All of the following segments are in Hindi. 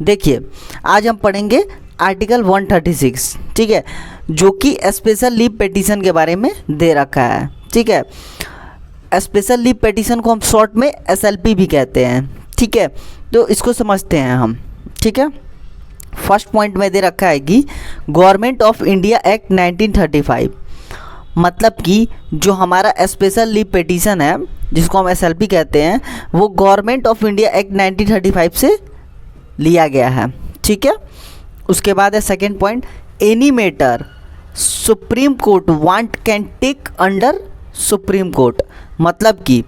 देखिए आज हम पढ़ेंगे आर्टिकल 136, ठीक है, जो कि स्पेशल लीव पिटीशन के बारे में दे रखा है। ठीक है, स्पेशल लीव पिटीशन को हम शॉर्ट में SLP भी कहते हैं। ठीक है, तो इसको समझते हैं हम। ठीक है, फर्स्ट पॉइंट में दे रखा है कि गवर्नमेंट ऑफ इंडिया एक्ट 1935, मतलब कि जो हमारा स्पेशल लीव पिटीशन है जिसको हम SLP कहते हैं, वो गवर्नमेंट ऑफ इंडिया एक्ट 1935 से लिया गया है। ठीक है, उसके बाद है second point, any matter supreme court want can take under supreme court, मतलब कि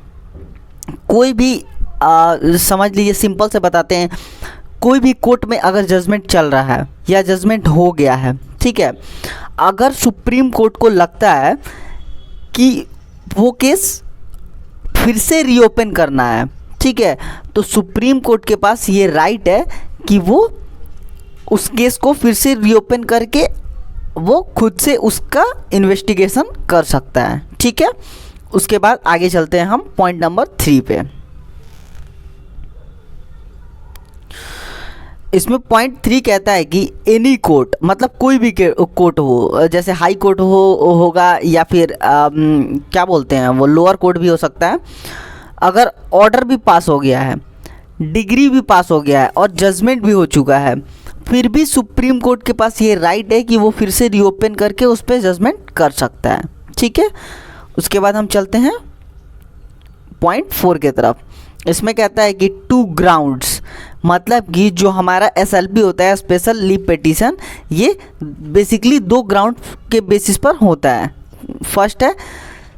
कोई भी समझ लीजिए, सिंपल से बताते हैं, कोई भी कोर्ट में अगर जजमेंट चल रहा है या जजमेंट हो गया है, ठीक है, अगर सुप्रीम कोर्ट को लगता है कि वो केस फिर से रीओपन करना है, ठीक है, तो सुप्रीम कोर्ट के पास ये राइट है कि वो उस केस को फिर से रीओपन करके वो खुद से उसका इन्वेस्टिगेशन कर सकता है। ठीक है, उसके बाद आगे चलते हैं हम पॉइंट नंबर 3 पे। इसमें पॉइंट 3 कहता है कि एनी कोर्ट, मतलब कोई भी कोर्ट हो, जैसे हाई कोर्ट होगा या फिर क्या बोलते हैं वो लोअर कोर्ट भी हो सकता है, अगर ऑर्डर भी पास हो गया है, डिग्री भी पास हो गया है और जजमेंट भी हो चुका है, फिर भी सुप्रीम कोर्ट के पास ये राइट है कि वो फिर से रीओपन करके उस पर जजमेंट कर सकता है। ठीक है, उसके बाद हम चलते हैं पॉइंट 4 की तरफ। इसमें कहता है कि 2 ग्राउंड्स, मतलब कि जो हमारा SLP होता है स्पेशल लीव पिटीशन, ये बेसिकली 2 ग्राउंड के बेसिस पर होता है। फर्स्ट है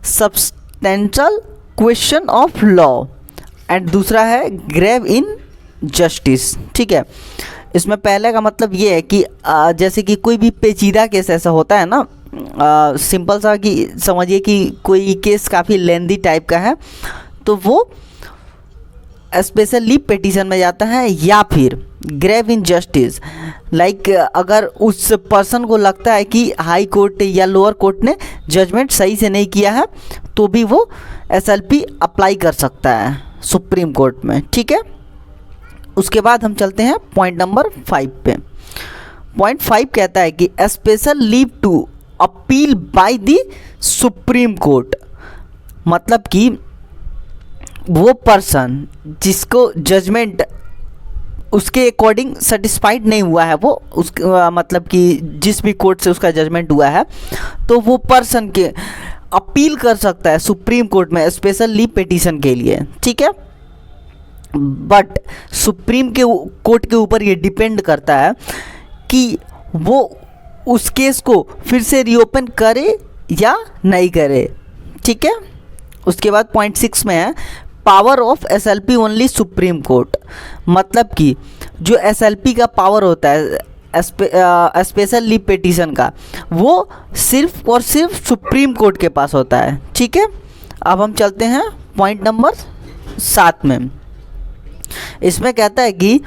substantial question of law and दूसरा है ग्रेव इन जस्टिस। ठीक है, इसमें पहले का मतलब ये है कि जैसे कि कोई भी पेचीदा केस ऐसा होता है ना, सिंपल सा कि समझिए कि कोई केस काफ़ी लेंदी टाइप का है, तो वो स्पेशल लीव पिटीशन में जाता है, या फिर ग्रेव इन जस्टिस, लाइक अगर उस पर्सन को लगता है कि हाई कोर्ट या लोअर कोर्ट ने जजमेंट सही से नहीं किया है, तो भी वो SLP अप्लाई कर सकता है सुप्रीम कोर्ट में। ठीक है, उसके बाद हम चलते हैं पॉइंट नंबर 5 पे। पॉइंट 5 कहता है कि special leave to appeal by the supreme court, मतलब कि वो पर्सन जिसको जजमेंट उसके अकॉर्डिंग सेटिस्फाइड नहीं हुआ है, वो उस मतलब कि जिस भी कोर्ट से उसका जजमेंट हुआ है, तो वो पर्सन के अपील कर सकता है सुप्रीम कोर्ट में स्पेशल लीव पिटीशन के लिए। ठीक है, बट सुप्रीम के कोर्ट के ऊपर ये डिपेंड करता है कि वो उस केस को फिर से रीओपन करे या नहीं करे। ठीक है, उसके बाद पॉइंट 6 में है power of SLP only supreme court, मतलब कि जो SLP का पावर होता है स्पेशल लीव पिटीशन का, वो सिर्फ और सिर्फ सुप्रीम कोर्ट के पास होता है। ठीक है, अब हम चलते हैं पॉइंट नंबर 7 में। इसमें कहता है कि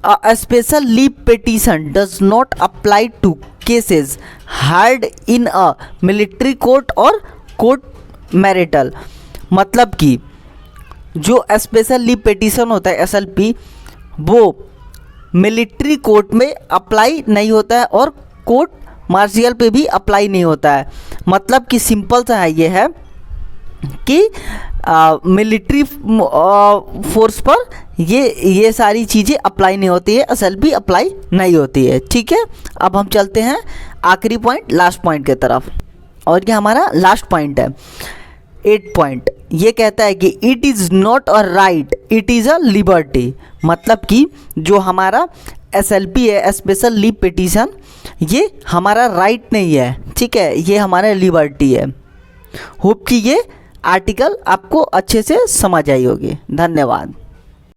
special leave petition does not apply to cases heard in a military court और कोर्ट मैरिटल, मतलब कि जो स्पेशल लीव पिटीशन होता है SLP, वो मिलिट्री कोर्ट में अप्लाई नहीं होता है और कोर्ट मार्शियल पे भी अप्लाई नहीं होता है। मतलब कि सिंपल सा है, ये है कि मिलिट्री फोर्स पर ये सारी चीज़ें अप्लाई नहीं होती है, SLP अप्लाई नहीं होती है। ठीक है, अब हम चलते हैं आखिरी पॉइंट, लास्ट पॉइंट की तरफ, और ये हमारा लास्ट पॉइंट है 8 पॉइंट। ये कहता है कि it is not a right, it is a liberty, मतलब कि जो हमारा SLP है स्पेशल लीव पिटीशन, ये हमारा राइट नहीं है, ठीक है, ये हमारा लिबर्टी है। होप कि ये आर्टिकल आपको अच्छे से समझ आई होगी। धन्यवाद।